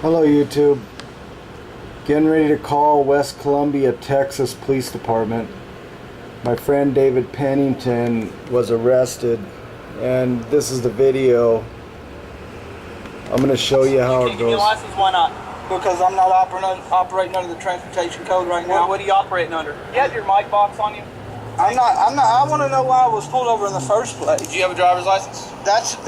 Hello YouTube. Getting ready to call West Columbia, Texas Police Department. My friend David Pennington was arrested and this is the video. I'm going to show you how it Give me your goes. license, why not? Because I'm not operating under the transportation code right now. What are you operating under? You have your mic box on you? I want to know why I was pulled over in the first place. Do you have a driver's license? That's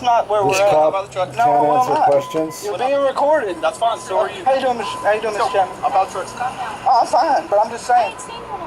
not where This we're at. cop About the truck? can't No, I'm answer not. questions. You're being recorded. That's fine. So are you. How you doing, Miss Chapman? About trucks. Oh, I'm fine, but I'm just saying.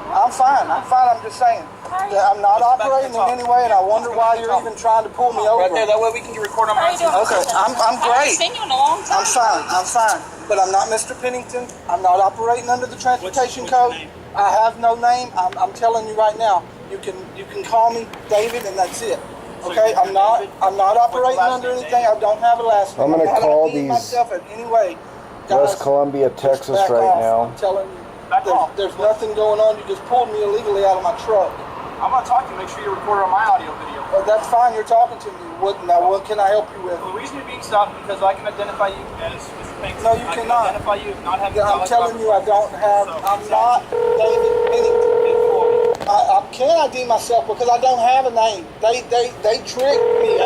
I'm fine. I'm just saying. That I'm not operating in any way, and I wonder why you're even trying to pull me over. Right there. That way we can get record on my license. Okay, I'm great. I've seen you in a long time. I'm fine. But I'm not Mr. Pennington. I'm not operating under the transportation code. I have no name. I'm telling you right now. You can call me David, and that's it. Okay, I'm not operating under anything. I don't have a last name. I'm gonna call these myself in any way. West Columbia, Texas right now. I'm telling you, there's nothing going on. You just pulled me illegally out of my truck. I'm going to talk to you. Make sure you record on my audio video. Well, that's fine. You're talking to me. What can I help you with? The reason you're being stopped because I can identify you as Mr. Pennington. No, you I cannot. can identify you not having I'm telling you, I don't have. I'm not David Pennington. I can't ID myself because I don't have a name. They tricked me.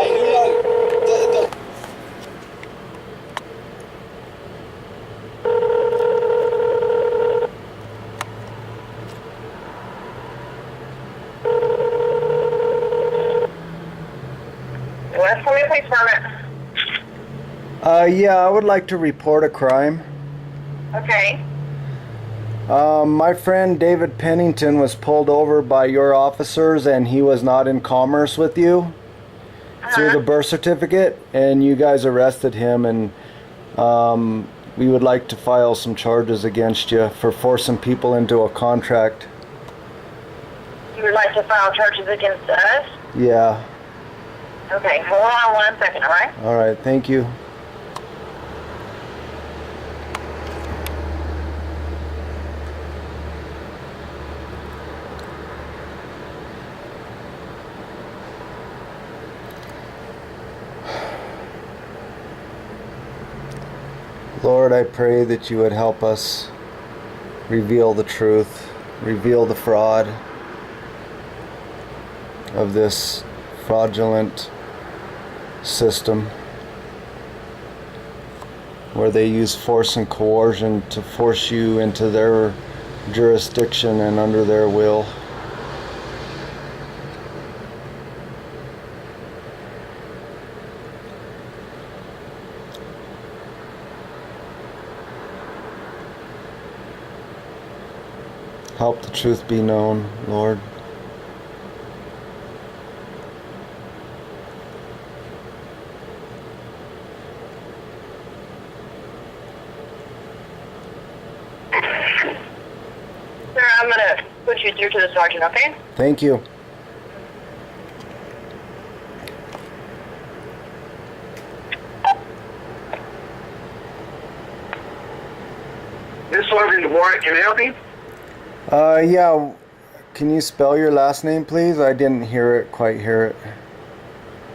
West Columbia Police Department. Yeah, I would like to report a crime. Okay. My friend David Pennington was pulled over by your officers and he was not in commerce with you through the birth certificate, and you guys arrested him, and we would like to file some charges against you for forcing people into a contract. You would like to file charges against us? Yeah. Okay, hold on 1 second, alright? Alright, thank you. Lord, I pray that you would help us reveal the truth, reveal the fraud of this fraudulent system where they use force and coercion to force you into their jurisdiction and under their will. Help the truth be known, Lord. Sir, I'm going to put you through to the sergeant, okay? Thank you. This Sergeant Warren, can I help you? Yeah, can you spell your last name, please? I didn't quite hear it.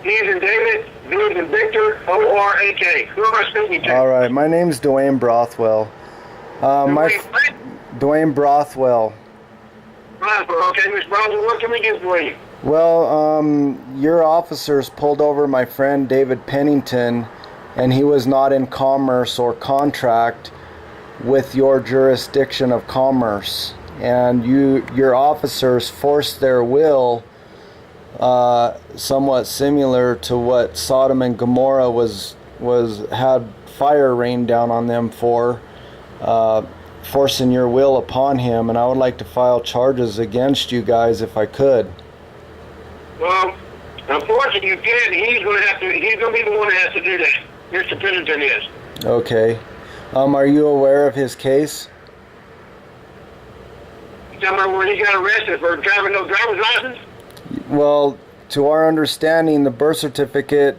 D as in David, V as in Victor, O-R-A-K. Who am I speaking to? All right, my name's Dwayne Brothwell. Dwayne Brothwell. Okay, Miss Brown, what can we do for you? Well, your officers pulled over my friend David Pennington, and he was not in commerce or contract with your jurisdiction of commerce. And your officers forced their will, somewhat similar to what Sodom and Gomorrah had fire rained down on them for, forcing your will upon him. And I would like to file charges against you guys if I could. Well, unfortunately you can't. He's going to be the one that has to do that. Mr. Pennington is. Okay. Are you aware of his case? Tell me where he got arrested for driving no driver's license? Well, to our understanding, the birth certificate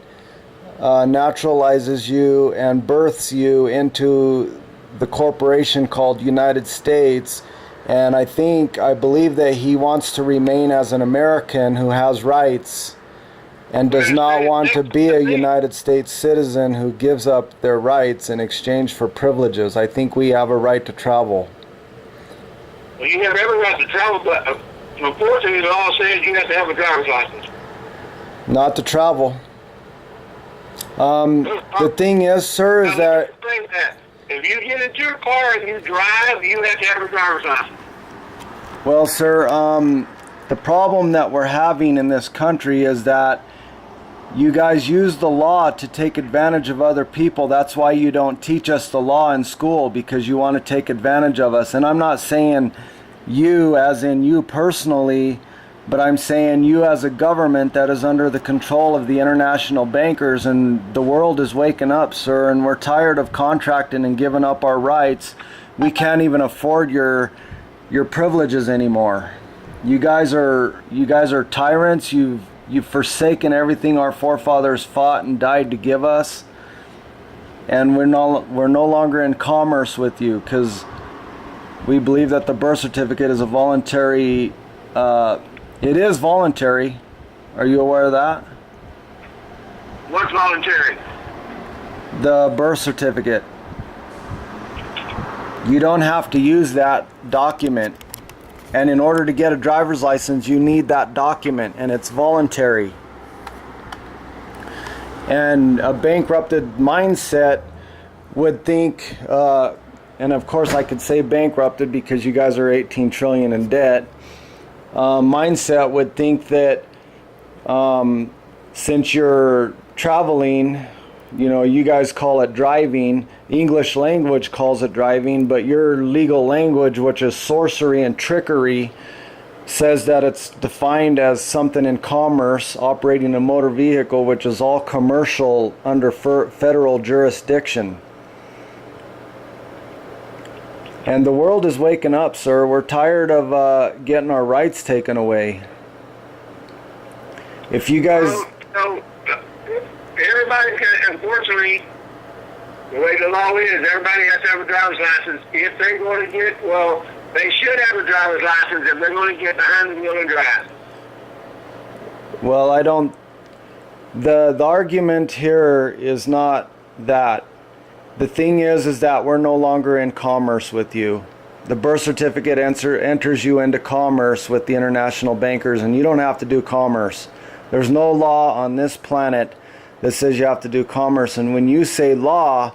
naturalizes you and births you into the corporation called United States, and I believe that he wants to remain as an American who has rights and does not want to be a United States citizen who gives up their rights in exchange for privileges. I think we have a right to travel. Well, you have every right to travel, but unfortunately, the law says you have to have a driver's license. Not to travel. The thing is, sir, is that if you get into your car and you drive, you have to have a driver's license. well, sir, the problem that we're having in this country is that you guys use the law to take advantage of other people. That's why you don't teach us the law in school, because you want to take advantage of us. And I'm not saying you as in you personally, but I'm saying you as a government that is under the control of the international bankers. And the world is waking up, sir, and we're tired of contracting and giving up our rights. We can't even afford your privileges anymore. You guys are tyrants. You've forsaken everything our forefathers fought and died to give us, and we're no longer in commerce with you, because we believe that the birth certificate is a voluntary. It is voluntary. Are you aware of that? What's voluntary? The birth certificate. You don't have to use that document. And in order to get a driver's license, you need that document, and it's voluntary. And a bankrupted mindset would think, and of course I could say bankrupted because you guys are 18 trillion in debt. Mindset would think that since you're traveling, you guys call it driving. English language calls it driving, but your legal language, which is sorcery and trickery, says that it's defined as something in commerce, operating a motor vehicle, which is all commercial under federal jurisdiction. And the world is waking up, sir. We're tired of getting our rights taken away. If you guys... Everybody, unfortunately, the way the law is, everybody has to have a driver's license. If they're going to get, they should have a driver's license if they're going to get behind the wheel and drive. Well, I don't... The argument here is not that. The thing is that we're no longer in commerce with you. The birth certificate enters you into commerce with the international bankers, and you don't have to do commerce. There's no law on this planet that says you have to do commerce. And when you say law,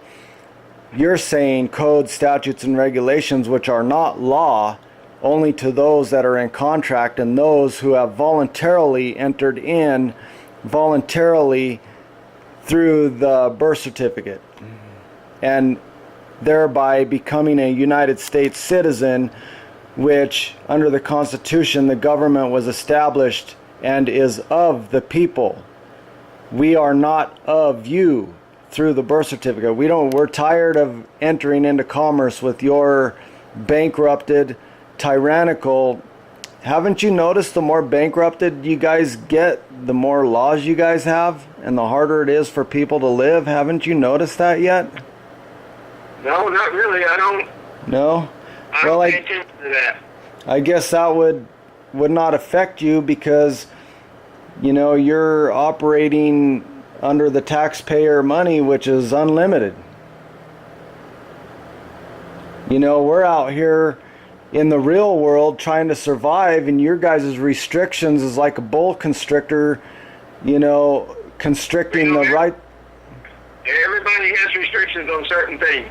you're saying codes, statutes, and regulations, which are not law, only to those that are in contract and those who have voluntarily entered in voluntarily through the birth certificate, and thereby becoming a United States citizen, which under the Constitution the government was established and is of the people. We are not of you through the birth certificate. We're tired of entering into commerce with your bankrupted, tyrannical. Haven't you noticed the more bankrupted you guys get, the more laws you guys have, and the harder it is for people to live? Haven't you noticed that yet? No, not really. I don't. No? I don't pay attention to that. I guess that would not affect you because you're operating under the taxpayer money, which is unlimited. We're out here in the real world trying to survive, and your guys' restrictions is like a bull constrictor, constricting the right. Everybody has restrictions on certain things.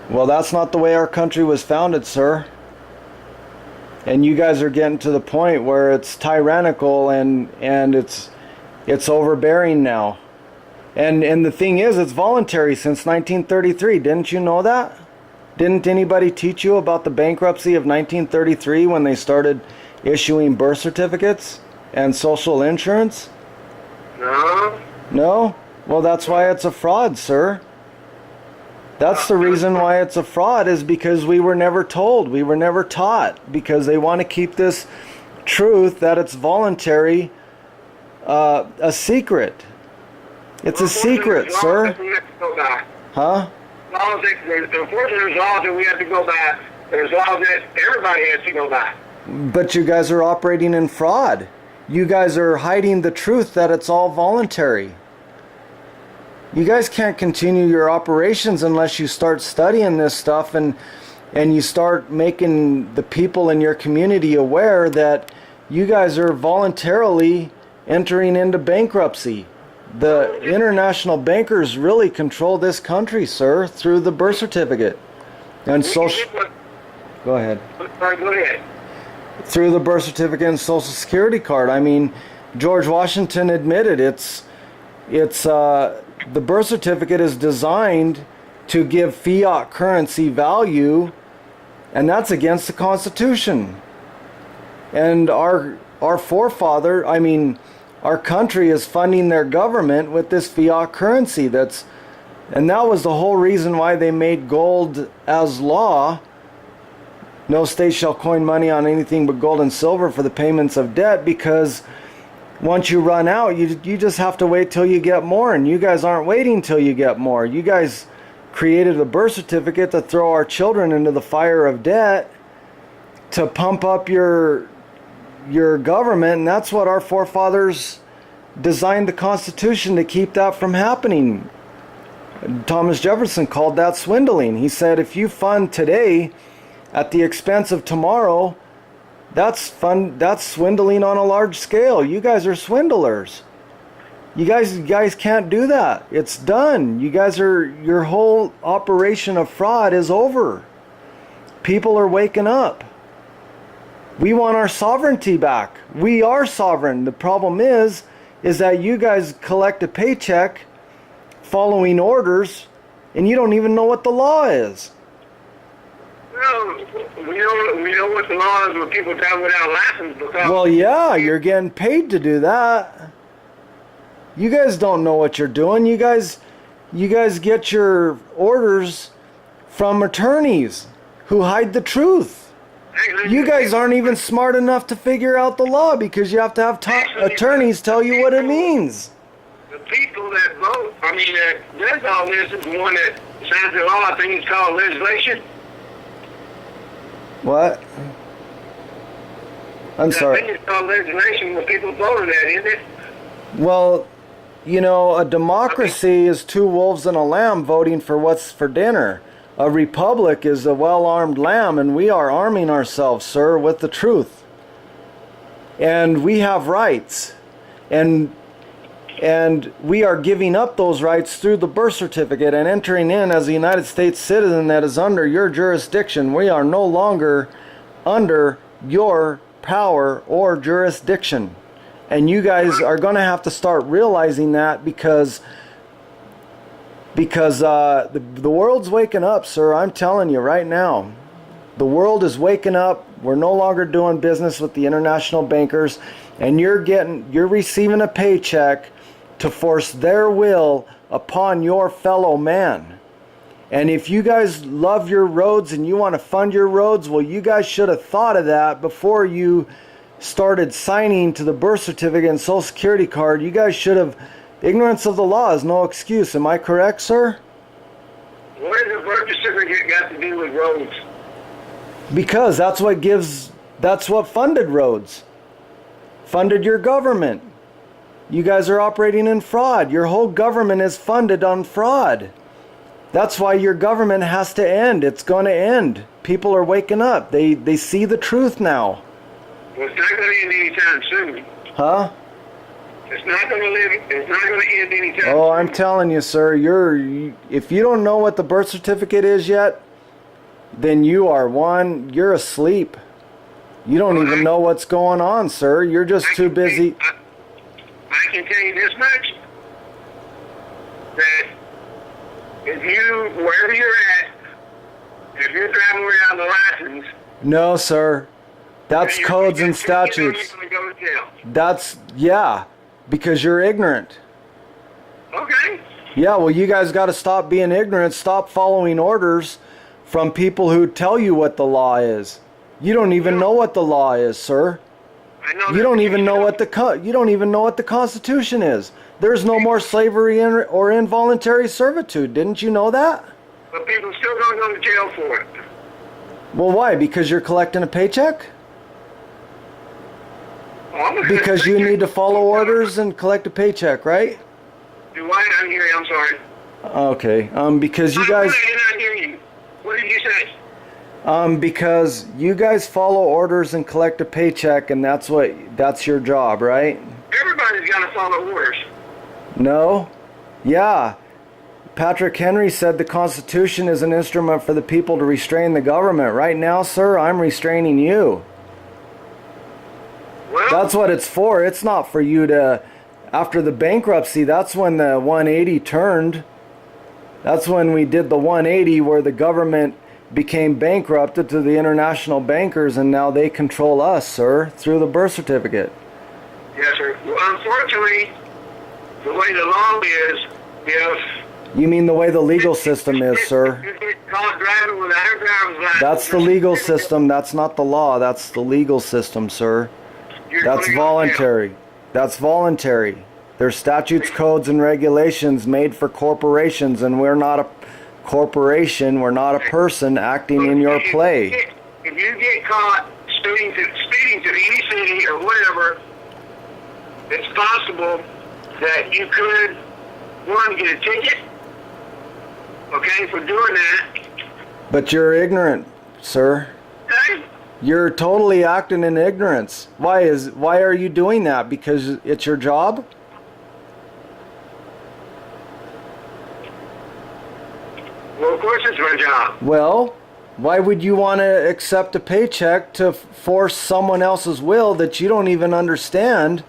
Well, that's not the way our country was founded, sir. And you guys are getting to the point where it's tyrannical and it's overbearing now. And the thing is, it's voluntary since 1933. Didn't you know that? Didn't anybody teach you about the bankruptcy of 1933 when they started issuing birth certificates and social insurance? No. No? Well, that's why it's a fraud, sir. That's the reason why it's a fraud, is because we were never told. We were never taught, because they want to keep this truth that it's voluntary a secret. It's a secret, sir. Huh? Unfortunately, there's laws that we have to go by. There's laws that everybody has to go by. But you guys are operating in fraud. you guys are hiding the truth that it's all voluntary. You guys can't continue your operations unless you start studying this stuff and you start making the people in your community aware that you guys are voluntarily entering into bankruptcy. The international bankers really control this country, sir, through the birth certificate. And social... Go ahead. Go ahead. Through the birth certificate and social security card. I mean, George Washington admitted the birth certificate is designed to give fiat currency value, and that's against the Constitution. And our forefather, I mean, our country is funding their government with this fiat currency. And that was the whole reason why they made gold as law. No state shall coin money on anything but gold and silver for the payments of debt, because once you run out, you just have to wait till you get more, and you guys aren't waiting till you get more. You guys created a birth certificate to throw our children into the fire of debt, to pump up your government, and that's what our forefathers designed the Constitution to keep that from happening. Thomas Jefferson called that swindling. He said, if you fund today at the expense of tomorrow, that's swindling on a large scale. You guys are swindlers. You guys can't do that. It's done. Your whole operation of fraud is over. People are waking up. We want our sovereignty back. We are sovereign. The problem is that you guys collect a paycheck following orders, and you don't even know what the law is. Well, we know what the law is when people travel without license. Because well, yeah, you're getting paid to do that. You guys don't know what you're doing. You guys get your orders from attorneys who hide the truth. You guys aren't even smart enough to figure out the law, because you have to have attorneys tell you what it means. The people that vote, that does all this is the one that signs the law. I think it's called legislation. What? I'm sorry. I think it's called legislation when people voted that, isn't it? Well, a democracy is two wolves and a lamb voting for what's for dinner. A republic is a well-armed lamb, and we are arming ourselves, sir, with the truth. And we have rights. And we are giving up those rights through the birth certificate and entering in as a United States citizen that is under your jurisdiction. We are no longer under your power or jurisdiction. And you guys are going to have to start realizing that, because the world's waking up, sir. I'm telling you right now. The world is waking up. We're no longer doing business with the international bankers, and you're receiving a paycheck to force their will upon your fellow man. And if you guys love your roads and you want to fund your roads, well, you guys should have thought of that before you started signing to the birth certificate and social security card. You guys should have. Ignorance of the law is no excuse. Am I correct, sir? What does the birth certificate got to do with roads? Because that's what funded roads. Funded your government. You guys are operating in fraud. Your whole government is funded on fraud. That's why your government has to end. It's going to end. People are waking up. They see the truth now. Well, it's not going to end anytime soon. Huh? It's not going to end anytime. Oh, I'm telling you, sir. If you don't know what the birth certificate is yet, then you're asleep. You don't even know what's going on, sir. You're just too busy. I can tell you this much, that wherever you're at, if you're driving without the license... No, sir. That's codes and statutes. Because you're ignorant. Okay. Yeah, well, you guys got to stop being ignorant. Stop following orders from people who tell you what the law is. You don't even know what the law is, sir. You don't even know what the Constitution is. There's no more slavery or involuntary servitude. Didn't you know that? But people still don't go to jail for it. Well, why? Because you're collecting a paycheck? Because you need to follow orders and collect a paycheck, right? Do I? I didn't hear you. I'm sorry. Okay. Because you guys. I did not hear you. What did you say? Because you guys follow orders and collect a paycheck, and that's your job, right? Everybody's got to follow orders. No? Yeah. Patrick Henry said the Constitution is an instrument for the people to restrain the government. Right now, sir, I'm restraining you. Well, That's what it's for. It's not for you to... After the bankruptcy, that's when the 180 turned. That's when we did the 180 where the government became bankrupted to the international bankers, and now they control us, sir, through the birth certificate. yes, sir. Well, unfortunately, the way the law is, if You mean the way the legal system is, sir? you get caught driving without a driver's license, That's the legal system. That's not the law. That's the legal system, sir. you're That's gonna go to jail. voluntary. That's voluntary. There's statutes, codes, and regulations made for corporations, and we're not a corporation. We're not a person acting in your play. If you get caught speeding to any city or whatever, it's possible that you could, one, get a ticket, okay, for doing that. But you're ignorant, sir. Okay? You're totally acting in ignorance. Why are you doing that? Because it's your job? Well, of course it's my job. Well, why would you want to accept a paycheck to force someone else's will that you don't even understand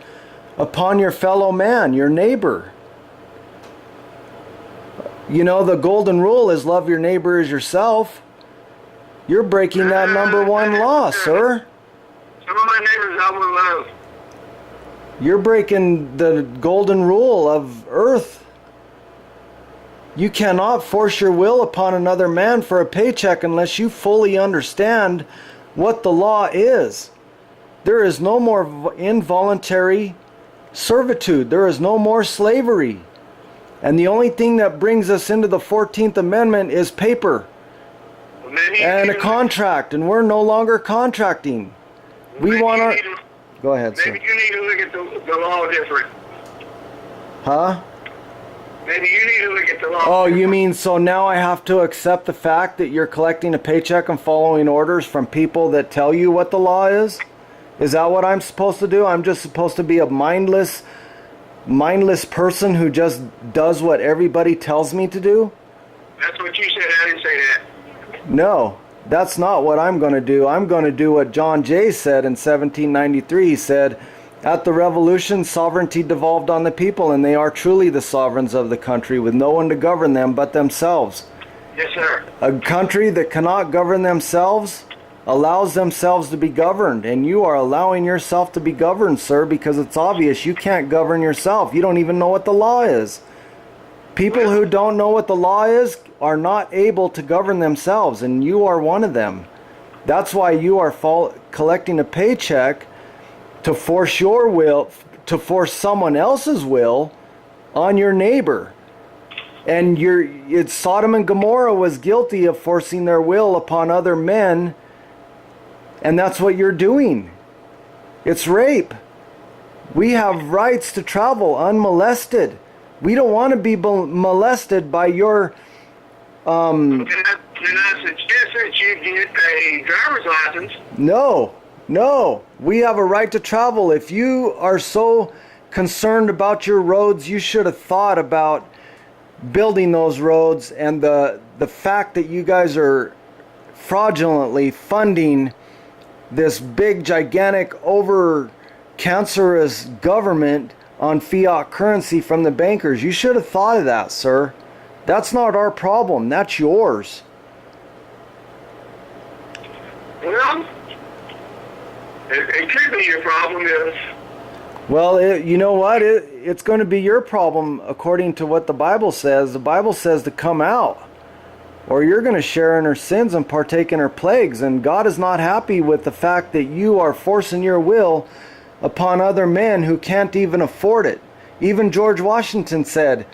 upon your fellow man, your neighbor? You know, the golden rule is love your neighbor as yourself. You're breaking that number one law, sir. Some of my neighbors I would love. You're breaking the golden rule of earth. You cannot force your will upon another man for a paycheck unless you fully understand what the law is. There is no more involuntary servitude. There is no more slavery. And the only thing that brings us into the 14th Amendment is paper and a contract, and we're no longer contracting. We want our... Go ahead, sir. Maybe you need to look at the law different. Huh? Maybe you need to look at the law. Oh, you mean so now I have to accept the fact that you're collecting a paycheck and following orders from people that tell you what the law is? Is that what I'm supposed to do? I'm just supposed to be a mindless person who just does what everybody tells me to do? That's what you said. I didn't say that. No, that's not what I'm going to do. I'm going to do what John Jay said in 1793. He said, at the revolution, sovereignty devolved on the people, and they are truly the sovereigns of the country, with no one to govern them but themselves. Yes, sir. A country that cannot govern themselves allows themselves to be governed, and you are allowing yourself to be governed, sir, because it's obvious you can't govern yourself. You don't even know what the law is. People who don't know what the law is are not able to govern themselves, and you are one of them. That's why you are collecting a paycheck to force your will, to force someone else's will on your neighbor. And Sodom and Gomorrah was guilty of forcing their will upon other men, and that's what you're doing. It's rape. We have rights to travel unmolested. We don't want to be molested by your... Can I suggest that you get a driver's license? No. We have a right to travel. If you are so concerned about your roads, you should have thought about building those roads, and the fact that you guys are fraudulently funding this big, gigantic, over-cancerous government on fiat currency from the bankers. You should have thought of that, sir. That's not our problem. That's yours. Well, it could be your problem is... Well, you know what? It's going to be your problem according to what the Bible says. The Bible says to come out, or you're going to share in her sins and partake in her plagues. And God is not happy with the fact that you are forcing your will upon other men who can't even afford it. Even George Washington said,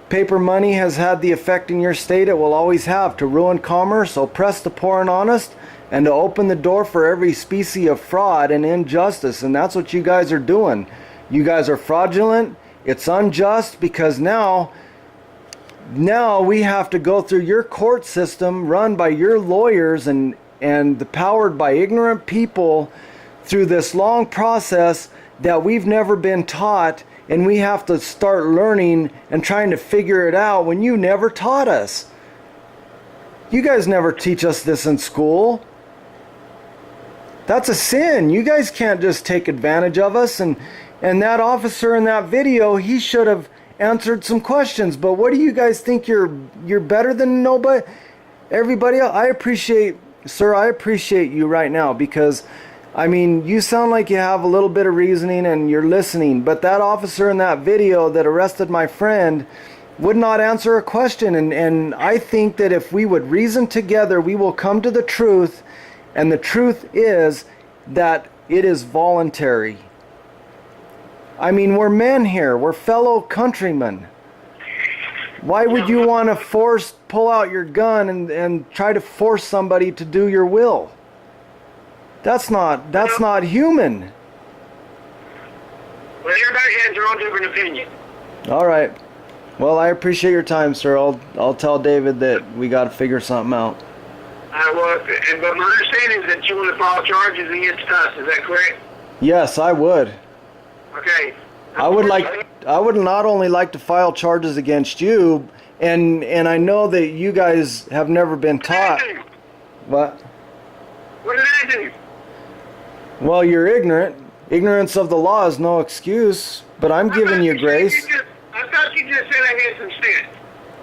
paper money has had the effect in your state it will always have, to ruin commerce, oppress the poor and honest, and to open the door for every species of fraud and injustice. And that's what you guys are doing. You guys are fraudulent. It's unjust because now we have to go through your court system run by your lawyers and powered by ignorant people through this long process that we've never been taught, and we have to start learning and trying to figure it out when you never taught us. You guys never teach us this in school. That's a sin. You guys can't just take advantage of us. And that officer in that video, he should have answered some questions. But what do you guys think? You're better than nobody, everybody else? I appreciate you right now, because I mean, you sound like you have a little bit of reasoning and you're listening, but that officer in that video that arrested my friend would not answer a question. And I think that if we would reason together, we will come to the truth. And the truth is that it is voluntary. I mean, we're men here. We're fellow countrymen. Why would you want to pull out your gun and try to force somebody to do your will? That's not human. Well, everybody has their own different opinion. All right. Well, I appreciate your time, sir. I'll tell David that we got to figure something out. But my understanding is that you want to file charges against us. Is that correct? Yes, I would. Okay. I would not only like to file charges against you, and I know that you guys have never been taught. What? What did I do? Well, you're ignorant. Ignorance of the law is no excuse, but I'm giving you grace. I thought you just said I had some sense.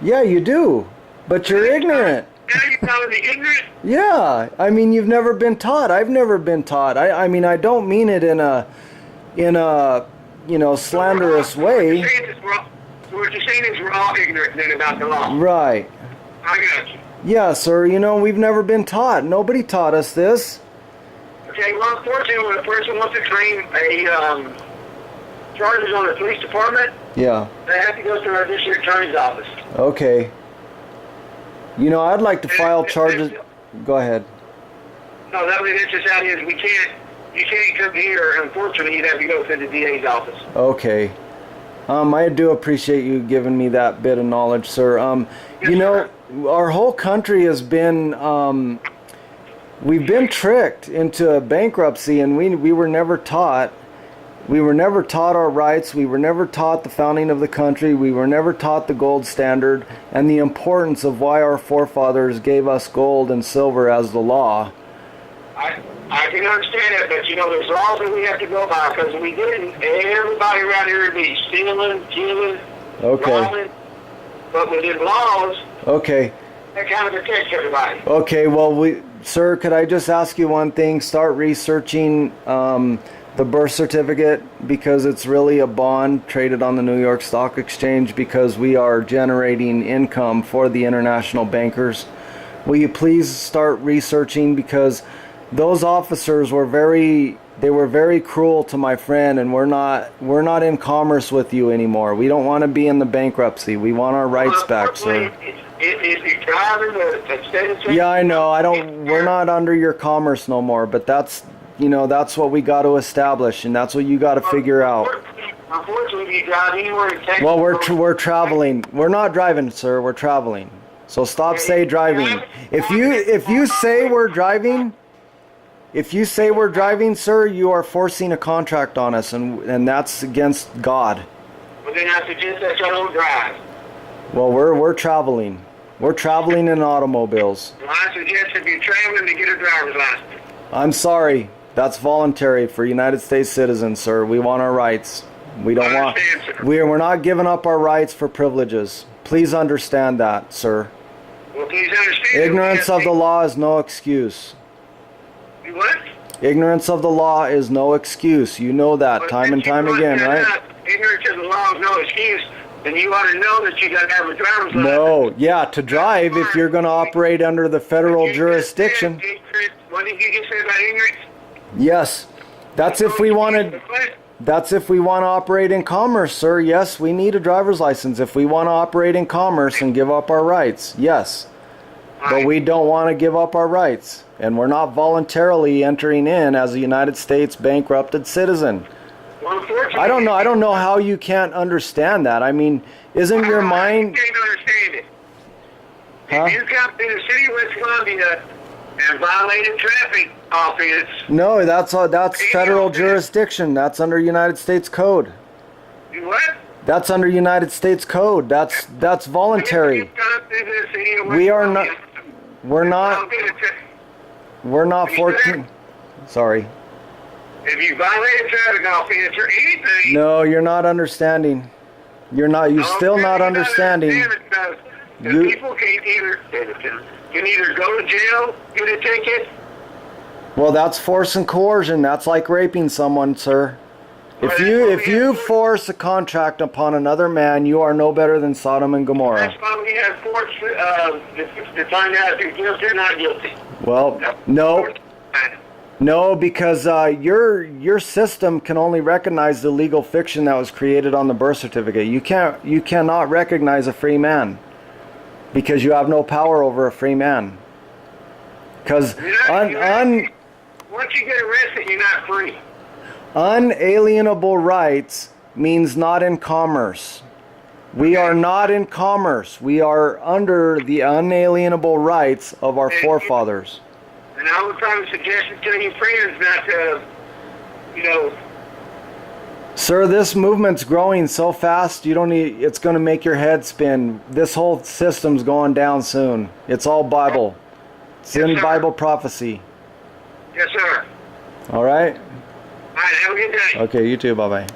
Yeah, you do, but you're ignorant. Now you're calling me ignorant? Yeah, I mean, you've never been taught. I've never been taught. I mean, I don't mean it in a slanderous way. What you're saying is we're all ignorant then about the law. Right. I got you. Yeah, sir, we've never been taught. Nobody taught us this. Okay, well, unfortunately, when a person wants to claim charges on the police department, yeah, they have to go to our district attorney's office. Okay. I'd like to file charges. Go ahead. No, that's just how it is. You can't come here. Unfortunately, you'd have to go to the DA's office. Okay. I do appreciate you giving me that bit of knowledge, sir. Yes, our whole country has been, we've been tricked into bankruptcy, and we were never taught. We were never taught our rights. We were never taught the founding of the country. We were never taught the gold standard and the importance of why our forefathers gave us gold and silver as the law. I can understand that, but there's laws that we have to go by, because we didn't. Everybody around here would be stealing, killing, robbing. But within laws, okay, that kind of protects everybody. Okay, well, sir, could I just ask you one thing? Start researching the birth certificate, because it's really a bond traded on the New York Stock Exchange, because we are generating income for the international bankers. Will you please start researching, because those officers were very cruel to my friend, and we're not in commerce with you anymore. We don't want to be in the bankruptcy. We want our rights back, sir. Yeah, I know. We're not under your commerce no more, but that's what we got to establish, and that's what you got to figure out. Unfortunately, you drive anywhere in Texas. Well, we're traveling. We're not driving, sir. We're traveling. So stop say driving. If you say we're driving, sir, you are forcing a contract on us, and that's against God. Well, then I suggest that you don't drive. Well, we're traveling. We're traveling in automobiles. Well, I suggest if you're traveling to get a driver's license. I'm sorry. That's voluntary for United States citizens, sir. We want our rights. We don't want. We're not giving up our rights for privileges. Please understand that, sir. Well, please understand. Ignorance of the law is no excuse. What? Ignorance of the law is no excuse. You know that time and time again, right? Ignorance of the law is no excuse. Then you ought to know that you got to have a driver's license. No, yeah, to drive if you're going to operate under the federal jurisdiction. What did you just say about ignorance? Yes, that's if we wanted. That's if we want to operate in commerce, sir. Yes, we need a driver's license if we want to operate in commerce and give up our rights. Yes. but we don't want to give up our rights, and we're not voluntarily entering in as a United States bankrupted citizen. Well, unfortunately, I don't know how you can't understand that. I mean, isn't your mind? I can't understand it. Huh? If you come to the city of West Columbia and violated traffic offense, No, that's federal jurisdiction. That's under United States Code. you what? That's under United States Code. That's If voluntary. you come to the city of West We are not. Columbia, We're not. I'll get it to- We're not 14. Sorry. If you violate a traffic offense or anything, No, you're not understanding. You're not. You're still okay, not you're understanding. because the You- people can either go to jail, get a ticket. Well, that's force and coercion. That's like raping someone, sir. If you force a contract upon another man, you are no better than Sodom and Gomorrah. That's why we have courts to find out if you're guilty or not guilty. Well, no, because your system can only recognize the legal fiction that was created on the birth certificate. You cannot recognize a free man because you have no power over a free man. Because Once you get arrested, you're not free. unalienable rights means not in commerce. We are not in commerce. We are under the unalienable rights of our forefathers. And I would probably suggest to tell your friends not to, Sir, this movement's growing so fast, you don't need, it's going to make your head spin. This whole system's going down soon. It's all Bible. It's Yes, in sir. Bible prophecy. Yes, sir. All right? All right, have a good day. Okay, you too. Bye-bye.